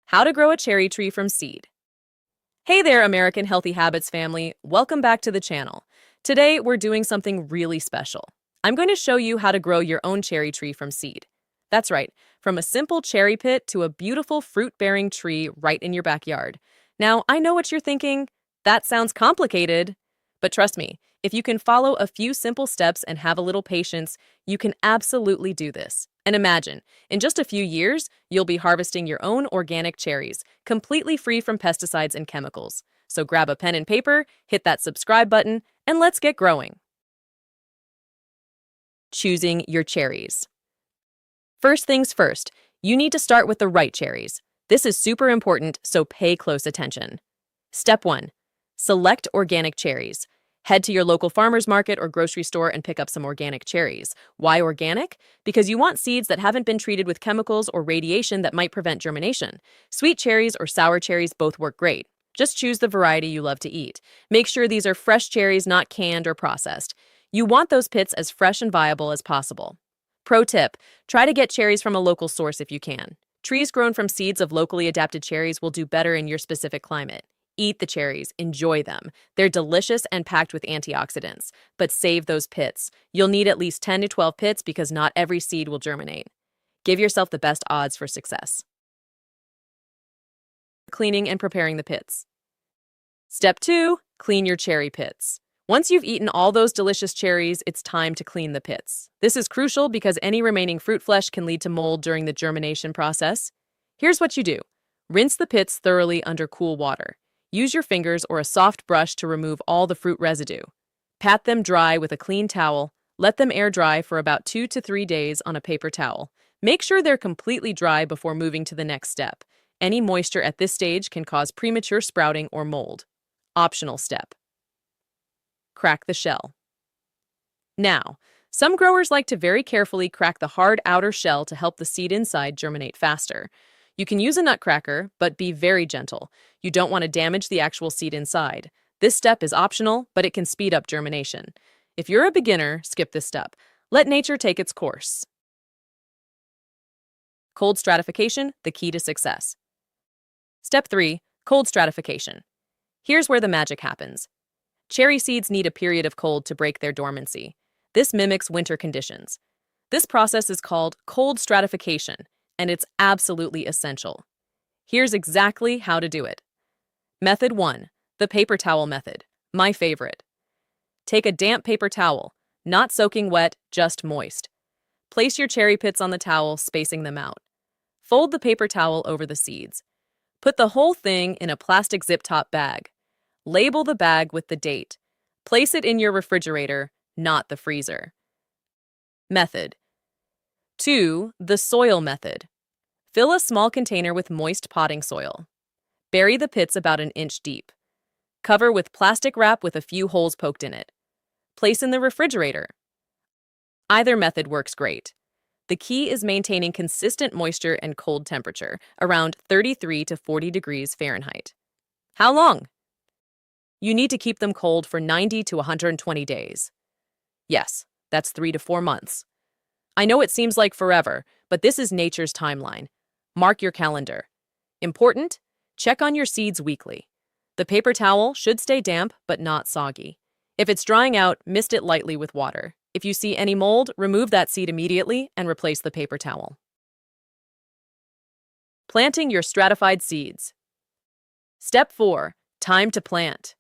How to grow a cherry tree from seed. Hey there, American Healthy Habits family. Welcome back to the channel. Today, we're doing something really special. I'm going to show you how to grow your own cherry tree from seed. That's right, from a simple cherry pit to a beautiful fruit-bearing tree right in your backyard. Now, I know what you're thinking. That sounds complicated. But trust me, if you can follow a few simple steps and have a little patience, you can absolutely do this. And imagine, in just a few years, you'll be harvesting your own organic cherries, completely free from pesticides and chemicals. So grab a pen and paper, hit that subscribe button, and let's get growing. Choosing your cherries. First things first, you need to start with the right cherries. This is super important, so pay close attention. Step 1. Select organic cherries. Head to your local farmer's market or grocery store and pick up some organic cherries. Why organic? Because you want seeds that haven't been treated with chemicals or radiation that might prevent germination. Sweet cherries or sour cherries both work great. Just choose the variety you love to eat. Make sure these are fresh cherries, not canned or processed. You want those pits as fresh and viable as possible. Pro tip, try to get cherries from a local source if you can. Trees grown from seeds of locally adapted cherries will do better in your specific climate. Eat the cherries, enjoy them. They're delicious and packed with antioxidants. But save those pits. You'll need at least 10 to 12 pits because not every seed will germinate. Give yourself the best odds for success. Cleaning and preparing the pits. Step 2, clean your cherry pits. Once you've eaten all those delicious cherries, it's time to clean the pits. This is crucial because any remaining fruit flesh can lead to mold during the germination process. Here's what you do. Rinse the pits thoroughly under cool water. Use your fingers or a soft brush to remove all the fruit residue. Pat them dry with a clean towel. Let them air dry for about 2 to 3 days on a paper towel. Make sure they're completely dry before moving to the next step. Any moisture at this stage can cause premature sprouting or mold. Optional step. Crack the shell. Now, some growers like to very carefully crack the hard outer shell to help the seed inside germinate faster. You can use a nutcracker, but be very gentle. You don't want to damage the actual seed inside. This step is optional, but it can speed up germination. If you're a beginner, skip this step. Let nature take its course. Cold stratification, the key to success. Step 3, cold stratification. Here's where the magic happens. Cherry seeds need a period of cold to break their dormancy. This mimics winter conditions. This process is called cold stratification, and it's absolutely essential. Here's exactly how to do it. Method 1, the paper towel method, my favorite. Take a damp paper towel, not soaking wet, just moist. Place your cherry pits on the towel, spacing them out. Fold the paper towel over the seeds. Put the whole thing in a plastic zip-top bag. Label the bag with the date. Place it in your refrigerator, not the freezer. Method 2, the soil method. Fill a small container with moist potting soil. Bury the pits about an inch deep. Cover with plastic wrap with a few holes poked in it. Place in the refrigerator. Either method works great. The key is maintaining consistent moisture and cold temperature, around 33 to 40 degrees Fahrenheit. How long? You need to keep them cold for 90 to 120 days. Yes, that's 3 to 4 months. I know it seems like forever, but this is nature's timeline. Mark your calendar. Important? Check on your seeds weekly. The paper towel should stay damp but not soggy. If it's drying out, mist it lightly with water. If you see any mold, remove that seed immediately and replace the paper towel. Planting your stratified seeds. Step 4, time to plant.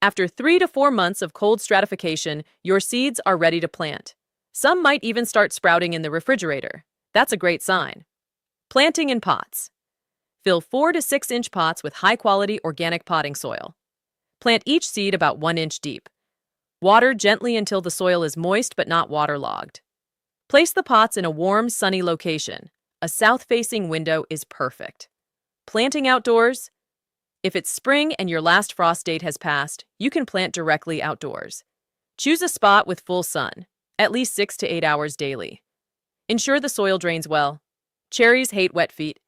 After 3 to 4 months of cold stratification, your seeds are ready to plant. Some might even start sprouting in the refrigerator. That's a great sign. Planting in pots. Fill 4 to 6 inch pots with high-quality organic potting soil. Plant each seed about 1 inch deep. Water gently until the soil is moist but not waterlogged. Place the pots in a warm, sunny location. A south-facing window is perfect. Planting outdoors. If it's spring and your last frost date has passed, you can plant directly outdoors. Choose a spot with full sun, at least 6 to 8 hours daily. Ensure the soil drains well. Cherries hate wet feet.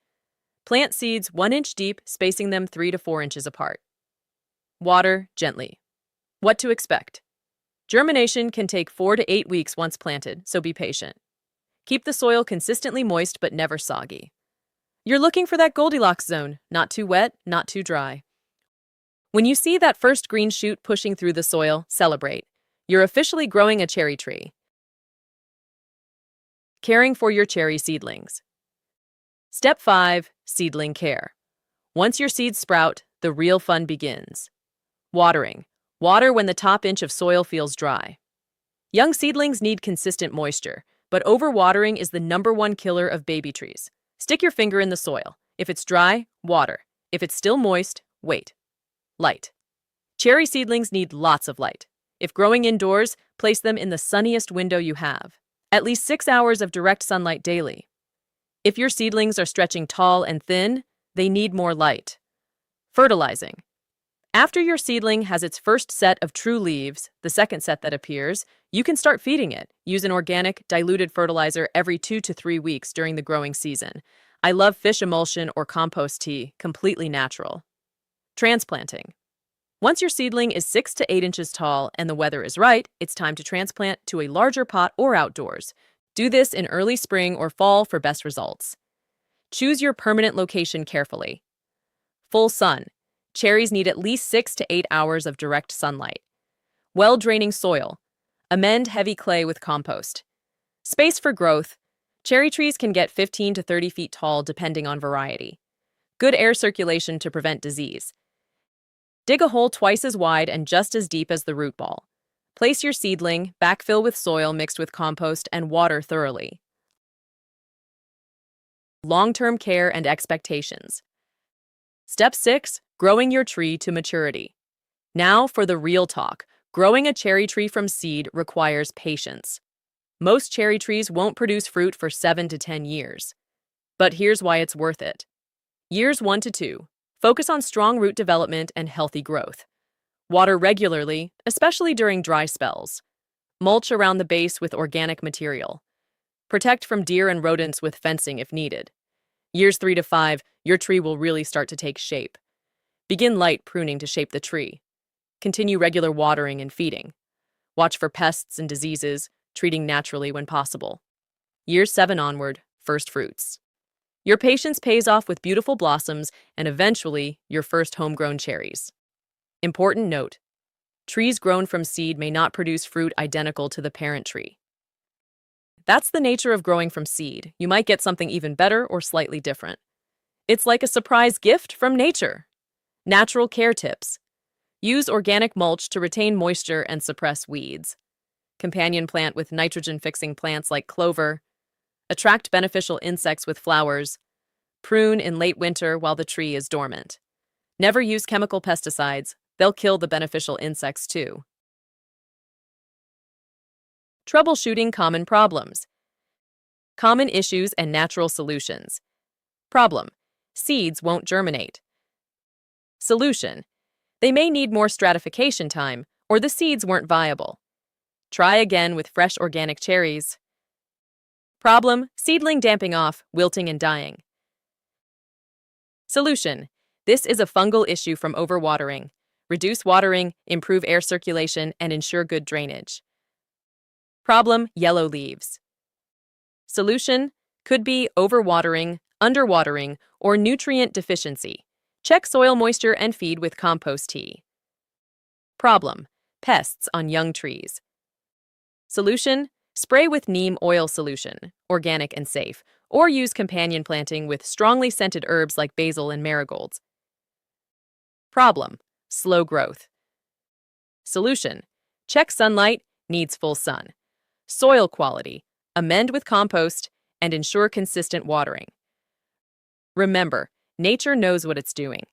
Plant seeds 1 inch deep, spacing them 3 to 4 inches apart. Water gently. What to expect? Germination can take 4 to 8 weeks once planted, so be patient. Keep the soil consistently moist but never soggy. You're looking for that Goldilocks zone, not too wet, not too dry. When you see that first green shoot pushing through the soil, celebrate. You're officially growing a cherry tree. Caring for your cherry seedlings. Step 5. Seedling care. Once your seeds sprout, the real fun begins. Watering. Water when the top inch of soil feels dry. Young seedlings need consistent moisture, but overwatering is the #1 killer of baby trees. Stick your finger in the soil. If it's dry, water. If it's still moist, wait. Light. Cherry seedlings need lots of light. If growing indoors, place them in the sunniest window you have. At least 6 hours of direct sunlight daily. If your seedlings are stretching tall and thin, they need more light. Fertilizing. After your seedling has its first set of true leaves, the second set that appears, you can start feeding it. Use an organic, diluted fertilizer every 2 to 3 weeks during the growing season. I love fish emulsion or compost tea, completely natural. Transplanting. Once your seedling is 6 to 8 inches tall and the weather is right, it's time to transplant to a larger pot or outdoors. Do this in early spring or fall for best results. Choose your permanent location carefully. Full sun. Cherries need at least 6 to 8 hours of direct sunlight. Well-draining soil. Amend heavy clay with compost. Space for growth. Cherry trees can get 15 to 30 feet tall depending on variety. Good air circulation to prevent disease. Dig a hole twice as wide and just as deep as the root ball. Place your seedling, backfill with soil mixed with compost, and water thoroughly. Long-term care and expectations. Step 6. Growing your tree to maturity. Now for the real talk. Growing a cherry tree from seed requires patience. Most cherry trees won't produce fruit for 7 to 10 years. But here's why it's worth it. Years 1 to 2. Focus on strong root development and healthy growth. Water regularly, especially during dry spells. Mulch around the base with organic material. Protect from deer and rodents with fencing if needed. Years 3 to 5, your tree will really start to take shape. Begin light pruning to shape the tree. Continue regular watering and feeding. Watch for pests and diseases, treating naturally when possible. Year 7 onward, first fruits. Your patience pays off with beautiful blossoms and eventually your first homegrown cherries. Important note: trees grown from seed may not produce fruit identical to the parent tree. That's the nature of growing from seed. You might get something even better or slightly different. It's like a surprise gift from nature. Natural care tips. Use organic mulch to retain moisture and suppress weeds. Companion plant with nitrogen-fixing plants like clover. Attract beneficial insects with flowers. Prune in late winter while the tree is dormant. Never use chemical pesticides. They'll kill the beneficial insects too. Troubleshooting common problems. Common issues and natural solutions. Problem: seeds won't germinate. Solution: they may need more stratification time, or the seeds weren't viable. Try again with fresh organic cherries. Problem: seedling damping off, wilting and dying. Solution: this is a fungal issue from overwatering. Reduce watering, improve air circulation, and ensure good drainage. Problem: yellow leaves. Solution: could be overwatering, underwatering, or nutrient deficiency. Check soil moisture and feed with compost tea. Problem: pests on young trees. Solution: spray with neem oil solution, organic and safe, or use companion planting with strongly scented herbs like basil and marigolds. Problem: slow growth. Solution: check sunlight, needs full sun. Soil quality, amend with compost, and ensure consistent watering. Remember, nature knows what it's doing.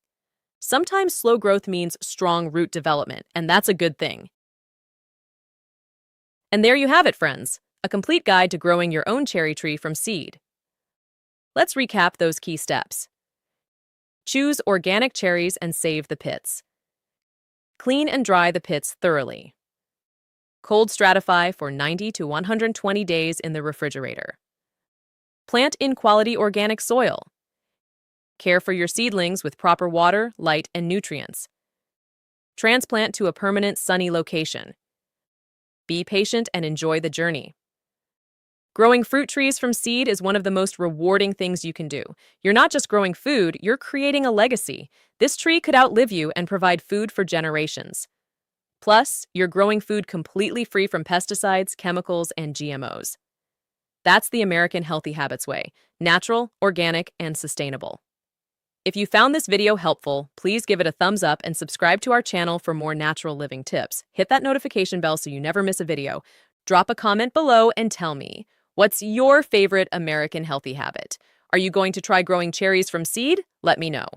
Sometimes slow growth means strong root development, and that's a good thing. And there you have it, friends, a complete guide to growing your own cherry tree from seed. Let's recap those key steps. Choose organic cherries and save the pits. Clean and dry the pits thoroughly. Cold stratify for 90 to 120 days in the refrigerator. Plant in quality organic soil. Care for your seedlings with proper water, light, and nutrients. Transplant to a permanent sunny location. Be patient and enjoy the journey. Growing fruit trees from seed is one of the most rewarding things you can do. You're not just growing food, you're creating a legacy. This tree could outlive you and provide food for generations. Plus, you're growing food completely free from pesticides, chemicals, and GMOs. That's the American Healthy Habits way: natural, organic, and sustainable. If you found this video helpful, please give it a thumbs up and subscribe to our channel for more natural living tips. Hit that notification bell so you never miss a video. Drop a comment below and tell me, what's your favorite American healthy habit? Are you going to try growing cherries from seed? Let me know.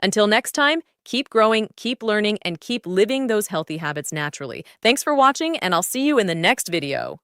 Until next time, keep growing, keep learning, and keep living those healthy habits naturally. Thanks for watching, and I'll see you in the next video.